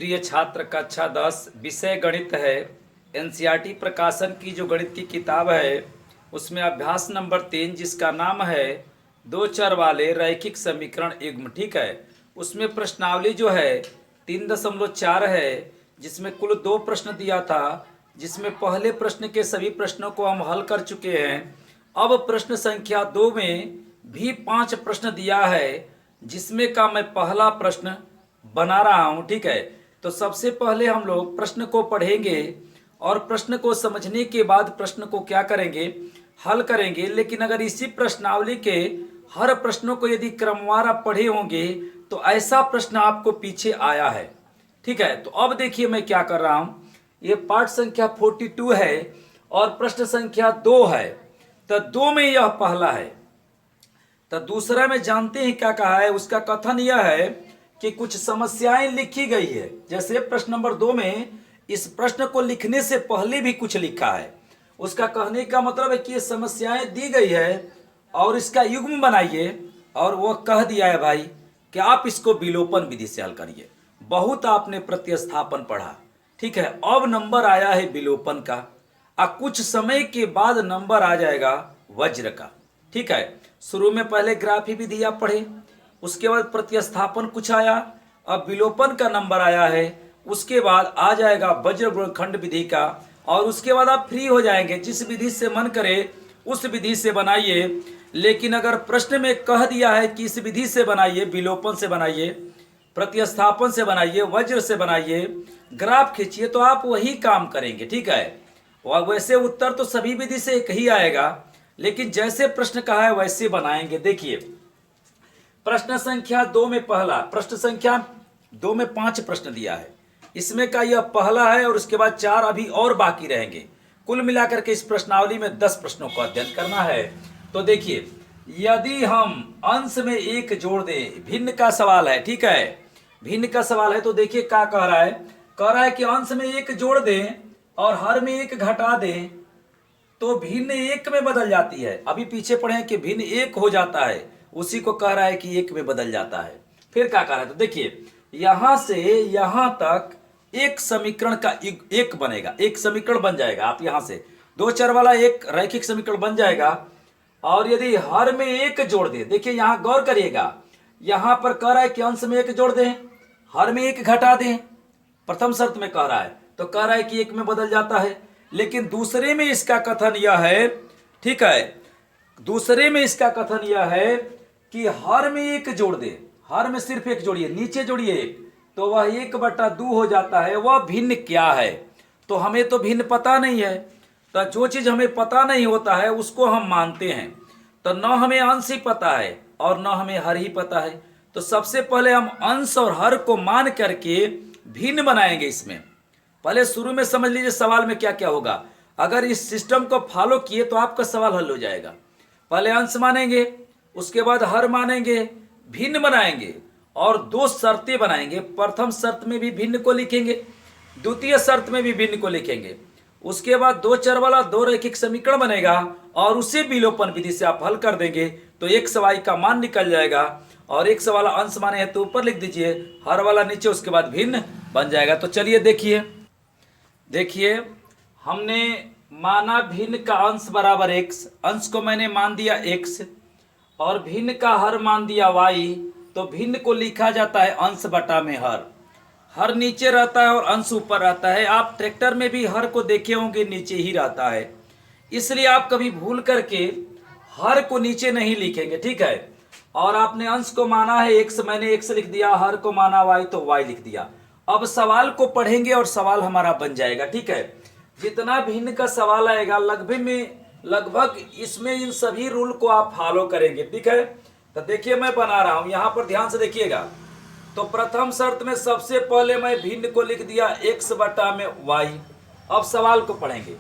प्रिय छात्र, कक्षा 10 विषय गणित है। एनसीईआरटी प्रकाशन की जो गणित की किताब है उसमें अभ्यास नंबर 3 जिसका नाम है दो चर वाले रैखिक समीकरण युग्म, ठीक है। उसमें प्रश्नावली जो है 3.4 है, जिसमें कुल 2 प्रश्न दिया था, जिसमें पहले प्रश्न के सभी प्रश्नों को हम हल कर चुके हैं। अब प्रश्न संख्या 2 में भी 5 प्रश्न दिया है, जिसमें का मैं पहला प्रश्न बना रहा हूं, ठीक है। तो सबसे पहले हम लोग प्रश्न को पढ़ेंगे और प्रश्न को समझने के बाद प्रश्न को क्या करेंगे, हल करेंगे। लेकिन अगर इसी प्रश्नावली के हर प्रश्नों को यदि क्रमवार आप पढ़े होंगे तो ऐसा प्रश्न आपको पीछे आया है, ठीक है। तो अब देखिए मैं क्या कर रहा हूं, ये पाठ संख्या 42 है और प्रश्न संख्या 2 है। तो 2 में यह पहला है। तो दूसरा में जानते हैं क्या कहा है, उसका कथन यह है कि कुछ समस्याएं लिखी गई है। जैसे प्रश्न नंबर 2 में इस प्रश्न को लिखने से पहले भी कुछ लिखा है। उसका कहने का मतलब है कि ये समस्याएं दी गई है और इसका युग्म बनाइए, और वो कह दिया है भाई कि आप इसको विलोपन विधि से हल करिए। बहुत आपने प्रतिस्थापन पढ़ा, ठीक है। अब नंबर आया है विलोपन का, और कुछ समय के बाद नंबर आ जाएगा वज्र का, ठीक है। शुरू में पहले ग्राफी विधि आप पढ़े, उसके बाद प्रतिस्थापन कुछ आया, अब विलोपन का नंबर आया है, उसके बाद आ जाएगा वज्र गुणनखंड विधि का, और उसके बाद आप फ्री हो जाएंगे। जिस विधि से मन करे उस विधि से बनाइए। लेकिन अगर प्रश्न में कह दिया है कि इस विधि से बनाइए, विलोपन से बनाइए, प्रतिस्थापन से बनाइए, वज्र से बनाइए, ग्राफ खींचिए, तो आप वही काम करेंगे, ठीक है। और वैसे उत्तर तो सभी विधि से एक ही आएगा, लेकिन जैसे प्रश्न कहा है वैसे बनाएंगे। देखिए प्रश्न संख्या 2 में पहला, प्रश्न संख्या 2 में 5 प्रश्न दिया है, इसमें का यह पहला है और उसके बाद 4 अभी और बाकी रहेंगे। कुल मिलाकर के इस प्रश्नावली में 10 प्रश्नों का अध्ययन करना है। तो देखिए, यदि हम अंश में 1 जोड़ दें, भिन्न का सवाल है, ठीक है, भिन्न का सवाल है। तो देखिए क्या कह रहा है कि अंश में 1 जोड़ दें और हर में 1 घटा दें तो भिन्न 1 में बदल जाती है। अभी पीछे पढ़े हैं कि भिन्न 1 हो जाता है, उसी को कह रहा है कि 1 में बदल जाता है। फिर क्या कह रहा है, तो देखिए यहां से यहां तक एक समीकरण का एक बनेगा, एक समीकरण बन जाएगा। आप यहां से 2 चर वाला एक रैखिक समीकरण बन जाएगा। और यदि हर में 1 जोड़ दे, देखिए यहां गौर करिएगा, यहां पर कह रहा है कि अंश में 1 जोड़ दें, हर में 1 घटा दें, प्रथम शर्त में कह रहा है, तो कह रहा है कि 1 में बदल जाता है। लेकिन दूसरे में इसका कथन यह है, ठीक है, दूसरे में इसका कथन यह है कि हर में 1 जोड़ दे, हर में सिर्फ 1 जोड़िए, नीचे जोड़िए 1, तो वह 1/2 हो जाता है। वह भिन्न क्या है, तो हमें तो भिन्न पता नहीं है। तो जो चीज हमें पता नहीं होता है उसको हम मानते हैं। तो न हमें अंश ही पता है और न हमें हर ही पता है। तो सबसे पहले हम अंश और हर को मान करके भिन्न बनाएंगे। इसमें पहले शुरू में समझ लीजिए सवाल में क्या क्या होगा। अगर इस सिस्टम को फॉलो किए तो आपका सवाल हल हो जाएगा। पहले अंश मानेंगे, उसके बाद हर मानेंगे, भिन्न बनाएंगे और 2 शर्तें बनाएंगे। प्रथम शर्त में भी भिन्न को लिखेंगे, द्वितीय शर्त में भी भिन्न को लिखेंगे। उसके बाद 2 चर वाला 2 रैखिक समीकरण बनेगा और उसे विलोपन विधि से आप हल कर देंगे तो एक सवाई का मान निकल जाएगा। और एक वाला अंश माने हैं तो ऊपर लिख दीजिए, हर वाला नीचे, उसके बाद भिन्न बन जाएगा। तो चलिए देखिए हमने माना भिन्न का अंश बराबर x, अंश को मैंने मान दिया x और भिन्न का हर मान दिया y। तो भिन्न को लिखा जाता है अंश बटा में हर, हर नीचे रहता है और अंश ऊपर रहता है। आप ट्रैक्टर में भी हर को देखे होंगे नीचे ही रहता है, इसलिए आप कभी भूल करके हर को नीचे नहीं लिखेंगे, ठीक है। और आपने अंश को माना है x, मैंने x लिख दिया, हर को माना y तो y लिख दिया। अब सवाल को पढ़ेंगे और सवाल हमारा बन जाएगा, ठीक है। जितना भिन्न का सवाल आएगा लगभग इसमें इन सभी रूल को आप फॉलो करेंगे, ठीक है। तो देखिए मैं बना रहा हूं, यहां पर ध्यान से देखिएगा। तो प्रथम शर्त में सबसे पहले मैं भिन्न को लिख दिया x बटा में y। अब सवाल को पढ़ेंगे,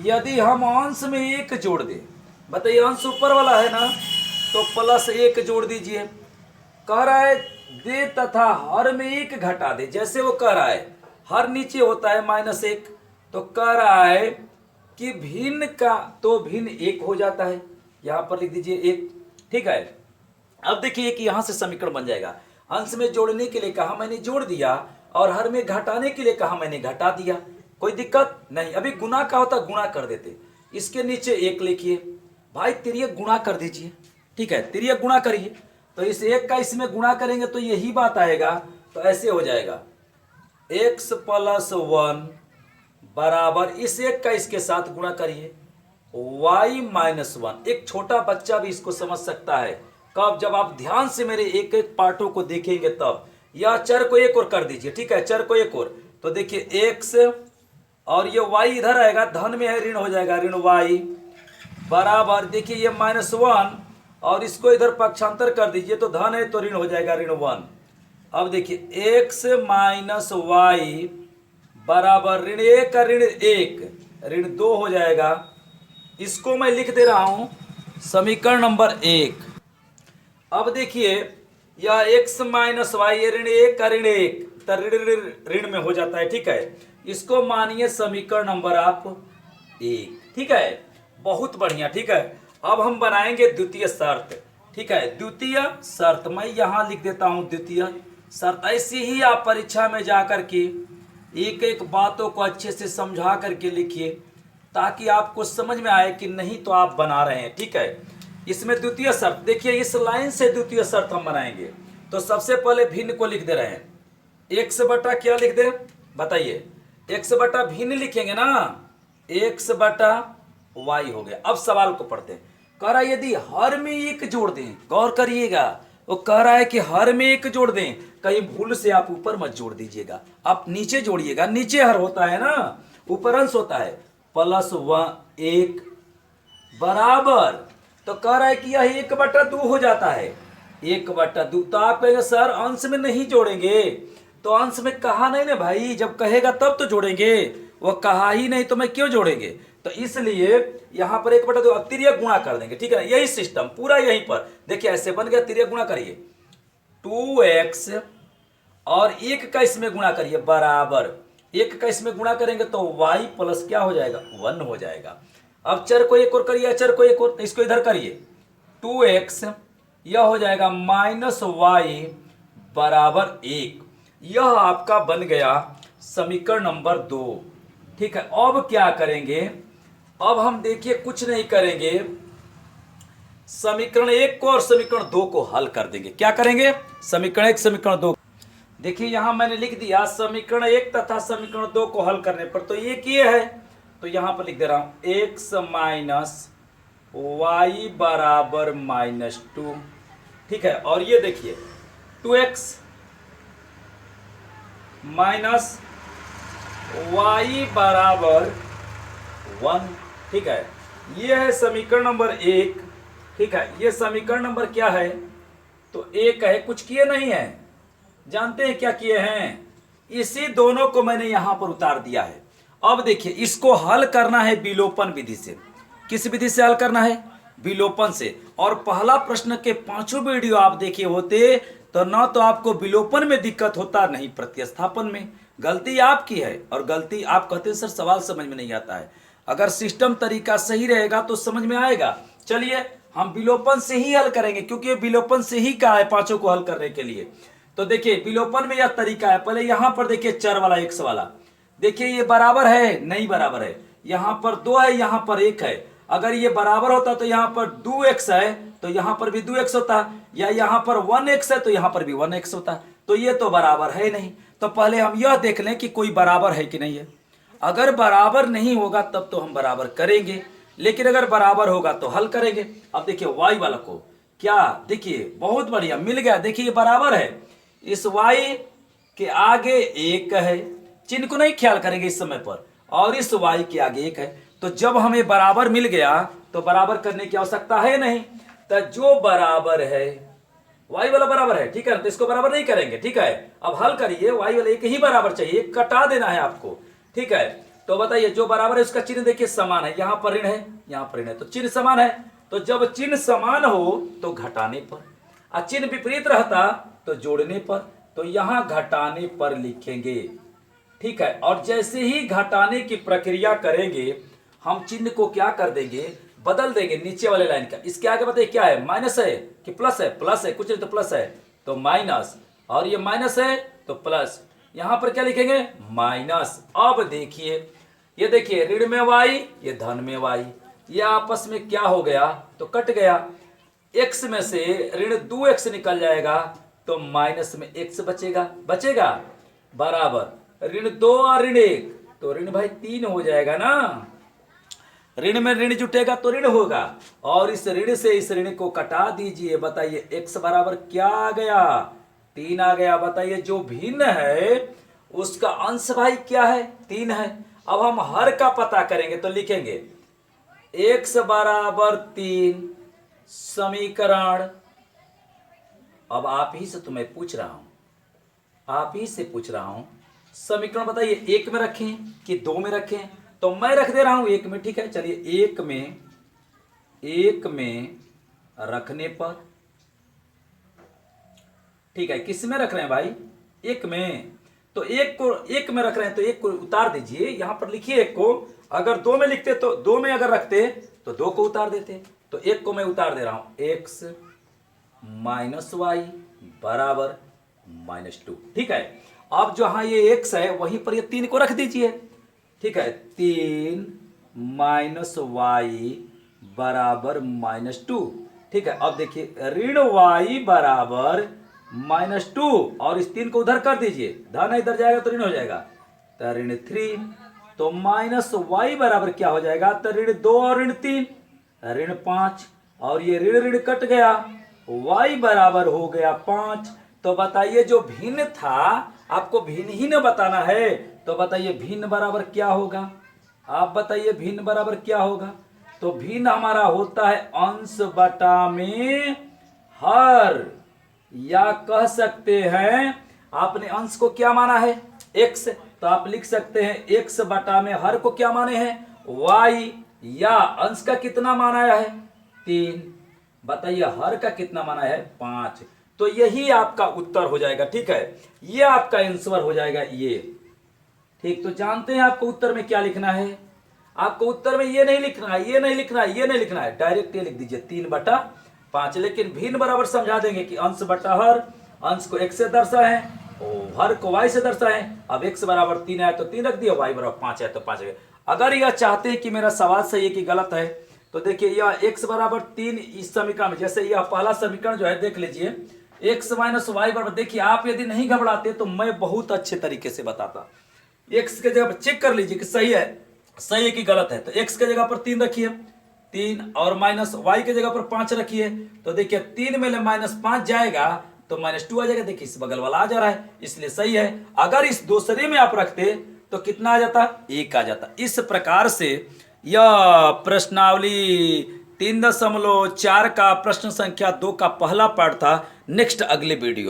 यदि हम अंश में 1 जोड़ दें, बताइए अंश ऊपर वाला है ना, तो +1 जोड़ दीजिए। कह रहा है दे तथा हर में 1 घटा दे। जैसे वो कह रहा है हर नीचे होता है -1, तो कह रहा है कि भिन्न का तो भिन्न 1 हो जाता है, यहां पर लिख दीजिए 1, ठीक है। अब देखिए कि यहां से समीकरण बन जाएगा। अंश में जोड़ने के लिए कहा, मैंने जोड़ दिया और हर में घटाने के लिए कहा, मैंने घटा दिया, कोई दिक्कत नहीं। अभी गुना का होता गुणा कर देते, इसके नीचे 1 लिखिए, भाई तिर्यक गुणा कर दीजिए, ठीक है, तिर्यक गुणा करिए। तो इस 1 का इसमें गुणा करेंगे तो यही बात आएगा। तो ऐसे हो जाएगा x + 1 बराबर, इस 1 का इसके साथ गुणा करिए, y - 1। एक छोटा बच्चा भी इसको समझ सकता है। कब? जब आप ध्यान से मेरे एक एक पार्टों को देखेंगे तब। या चर को एक और कर दीजिए, ठीक है, चर को एक और। तो देखिए x और ये y इधर आएगा, धन में है, ऋण हो जाएगा, ऋण y बराबर, देखिए ये -1 और इसको इधर पक्षांतर कर दीजिए, तो धन है तो ऋण हो जाएगा, ऋण 1। अब देखिए x - y बराबर ऋण 1 का ऋण 1, ऋण 2 हो जाएगा। इसको मैं लिख दे रहा हूं समीकरण नंबर 1। अब देखिए यह x - y, ये ऋण 1 का ऋण 1, तो ऋण में हो जाता है, ठीक है। इसको मानिए समीकरण नंबर आप 1, ठीक है, बहुत बढ़िया, ठीक है। अब हम बनाएंगे द्वितीय शर्त, ठीक है। द्वितीय शर्त मैं यहां लिख देता हूं, द्वितीय शर्त। ऐसी ही आप परीक्षा में जाकर के एक एक बातों को अच्छे से समझा करके लिखिए, ताकि आपको समझ में आए कि नहीं तो आप बना रहे हैं, ठीक है। इसमें द्वितीय शर्त देखिए, इस लाइन से द्वितीय शर्त हम बनाएंगे। तो सबसे पहले भिन्न को लिख दे रहे हैं, x बटा क्या लिख दे बताइए, x बटा भिन्न लिखेंगे ना, x बटा y हो गया। अब सवाल को पढ़ते हैं। कह रहा है यदि हर में 1 जोड़ दें, गौर करिएगा, वो कह रहा है कि हर में 1 जोड़ दें, कहीं भूल से आप ऊपर मत जोड़ दीजिएगा, आप नीचे जोड़िएगा। नीचे हर होता है ना, ऊपर अंश होता है, +1 बराबर, तो कह रहा है कि यह 1/2 हो जाता है, 1/2। तो आप कहेंगे सर अंश में नहीं जोड़ेंगे, तो अंश में कहा नहीं ना भाई, जब कहेगा तब तो जोड़ेंगे, वो कहा ही नहीं तो मैं क्यों जोड़ेंगे। तो इसलिए यहां पर 1/2 तिर्यक गुणा कर देंगे, ठीक है। यही सिस्टम पूरा यहीं पर देखिए ऐसे बन गया, तिर्यक गुणा करिए, 2x और 1 का इसमें गुणा करिए बराबर, 1 का इसमें गुणा करेंगे तो y प्लस क्या हो जाएगा, 1 हो जाएगा। अब चर को एक और करिए, चर को एक और, तो इसको इधर करिए, 2x यह हो जाएगा -y बराबर 1। यह आपका बन गया समीकरण नंबर 2, ठीक है। अब क्या करेंगे, अब हम देखिए कुछ नहीं करेंगे, समीकरण 1 को और समीकरण 2 को हल कर देंगे। क्या करेंगे, समीकरण 1 समीकरण 2। देखिए यहां मैंने लिख दिया समीकरण 1 तथा समीकरण 2 को हल करने पर, तो ये है, तो यहां पर लिख दे रहा हूं x - y बराबर -2, ठीक है। और ये देखिए 2x माइनस y बराबर 1, ठीक है। ये है समीकरण नंबर 1, ठीक है। ये समीकरण नंबर क्या है, तो 1 है, कुछ किए नहीं है, जानते हैं क्या किए हैं, इसी दोनों को मैंने यहां पर उतार दिया है। अब देखिए इसको हल करना है विलोपन विधि से। किस विधि से हल करना है, विलोपन से। और पहला प्रश्न के 5 वीडियो आप देखे होते तो ना तो आपको विलोपन में दिक्कत होता, नहीं प्रतिस्थापन में। गलती आपकी है, और गलती आप कहते हैं सर सवाल समझ में नहीं आता है। अगर सिस्टम तरीका सही रहेगा तो समझ में आएगा। चलिए हम विलोपन से ही हल करेंगे, क्योंकि विलोपन से ही कहा है 5 को हल करने के लिए। तो देखिए विलोपन में यह तरीका है, पहले यहां पर देखिए चर वाला x वाला, देखिए ये बराबर है, नहीं बराबर है, यहां पर 2 है, यहां पर 1 है। अगर ये बराबर होता तो यहां पर 2x है तो यहां पर भी 2x होता, या यहां पर 1x है तो यहां पर भी 1x होता। तो ये तो बराबर है नहीं, तो पहले हम यह देख लें कि कोई बराबर है कि नहीं है। अगर बराबर नहीं होगा तब तो हम बराबर करेंगे, लेकिन अगर बराबर होगा तो हल करेंगे। अब देखिए y वाला को क्या, देखिए बहुत बढ़िया मिल गया, देखिए ये बराबर है, इस y के आगे 1 है, चिन्ह को नहीं ख्याल करेंगे इस समय पर, और इस y के आगे 1 है। तो जब हमें बराबर मिल गया तो बराबर करने की आवश्यकता है नहीं, तो जो बराबर है y वाला बराबर है, ठीक है, तो इसको बराबर नहीं करेंगे, ठीक है। अब हल करिए, y वाला 1 ही बराबर चाहिए, कटा देना है आपको, ठीक है। तो बताइए जो बराबर है उसका चिन्ह देखिए समान है, यहां पर ऋण है, यहां पर ऋण है, तो चिन्ह समान है। तो जब चिन्ह समान हो तो घटाने पर, और चिन्ह विपरीत रहता तो जोड़ने पर, तो यहां घटाने पर लिखेंगे, ठीक है। और जैसे ही घटाने की प्रक्रिया करेंगे हम चिन्ह को क्या कर देंगे, बदल देंगे नीचे वाले लाइन का। इसके आगे बताइए क्या है, माइनस है कि प्लस है, प्लस है, कुछ नहीं तो प्लस है तो माइनस, और ये माइनस है तो प्लस, यहां पर क्या लिखेंगे, माइनस। अब देखिए, ये देखिए ऋण में y, ये धन में y, ये आपस में क्या हो गया, तो कट गया। x में से ऋण 2x निकल जाएगा तो माइनस में x बचेगा बराबर ऋण 2 और ऋण 1, तो ऋण भाई 3 हो जाएगा ना। ऋण में ऋण जुटेगा तो ऋण होगा, और इस ऋण से इस ऋण को कटा दीजिए। बताइए x बराबर क्या आ गया, 3 आ गया। बताइए जो भिन्न है उसका अंश भाई क्या है, 3 है। अब हम हर का पता करेंगे तो लिखेंगे x बराबर 3 समीकरण। अब आप ही से तो मैं पूछ रहा हूं, आप ही से पूछ रहा हूं, समीकरण बताइए 1 में रखें कि 2 में रखें, तो मैं रख दे रहा हूं 1 में, ठीक है। चलिए 1 में रखने पर, ठीक है, किस में रख रहे हैं भाई, 1 में, तो 1 को 1 में रख रहे हैं तो 1 को उतार दीजिए, यहां पर लिखिए 1 को। अगर 2 में लिखते तो 2 में अगर रखते तो 2 को उतार देते, तो 1 को मैं उतार दे रहा हूं, x माइनस वाई बराबर -2, ठीक है। अब जहां ये x है वहीं पर ये 3 को रख दीजिए, ठीक है। 3 माइनस वाई बराबर -2, ठीक है। अब देखिए ऋण y बराबर -2, और इस 3 को उधर कर दीजिए, धन इधर जाएगा तो ऋण हो जाएगा, तो ऋण 3, तो माइनस वाई बराबर क्या हो जाएगा, तो ऋण 2 और ऋण 3 ऋण 5, और ये ऋण ऋण कट गया, y बराबर हो गया 5। तो बताइए जो भिन्न था, आपको भिन्न ही न बताना है, तो बताइए भिन्न बराबर क्या होगा, आप बताइए भिन्न बराबर क्या होगा। तो भिन्न हमारा होता है अंश बटा में हर, या कह सकते हैं आपने अंश को क्या माना है, x, तो आप लिख सकते हैं x बटा में हर को क्या माने हैं, y, या अंश का कितना माना है, 3, बताइए हर का कितना माना है, 5। तो यही आपका उत्तर हो जाएगा, ठीक है, ये आपका आंसर हो जाएगा ये, ठीक। तो जानते हैं आपको उत्तर में क्या लिखना है, आपको उत्तर में ये नहीं लिखना है, ये नहीं लिखना है, ये नहीं लिखना है, डायरेक्ट ये लिख दीजिए 3/5। लेकिन भिन्न बराबर समझा देंगे कि अंश बटा हर, अंश को x से दर्शाएं और हर को y से दर्शाएं। अब x बराबर 3 है तो 3 रख दिया, y बराबर 5 है तो 5 है। अगर यह चाहते हैं कि मेरा सवाल सही है कि गलत है, तो देखिए यह x बराबर 3 इस समीकरण में, जैसे यह पहला समीकरण जो है देख लीजिए, x माइनस वाई बराबर, देखिए आप यदि नहीं घबराते तो मैं बहुत अच्छे तरीके से बताता। x के जगह पर चेक कर लीजिए कि सही है कि गलत है, तो x के जगह पर 3 रखिए, 3, और माइनस y के जगह पर 5 रखिए, तो देखिए 3 में -5 जाएगा तो -2 आ जाएगा। देखिए इस बगल वाला आ जा रहा है, इसलिए सही है। अगर इस दूसरे में आप रखते तो कितना आ जाता, 1 आ जाता। इस प्रकार से यह प्रश्नावली 3.4 का प्रश्न संख्या 2 का पहला पार्ट था। नेक्स्ट अगले वीडियो में।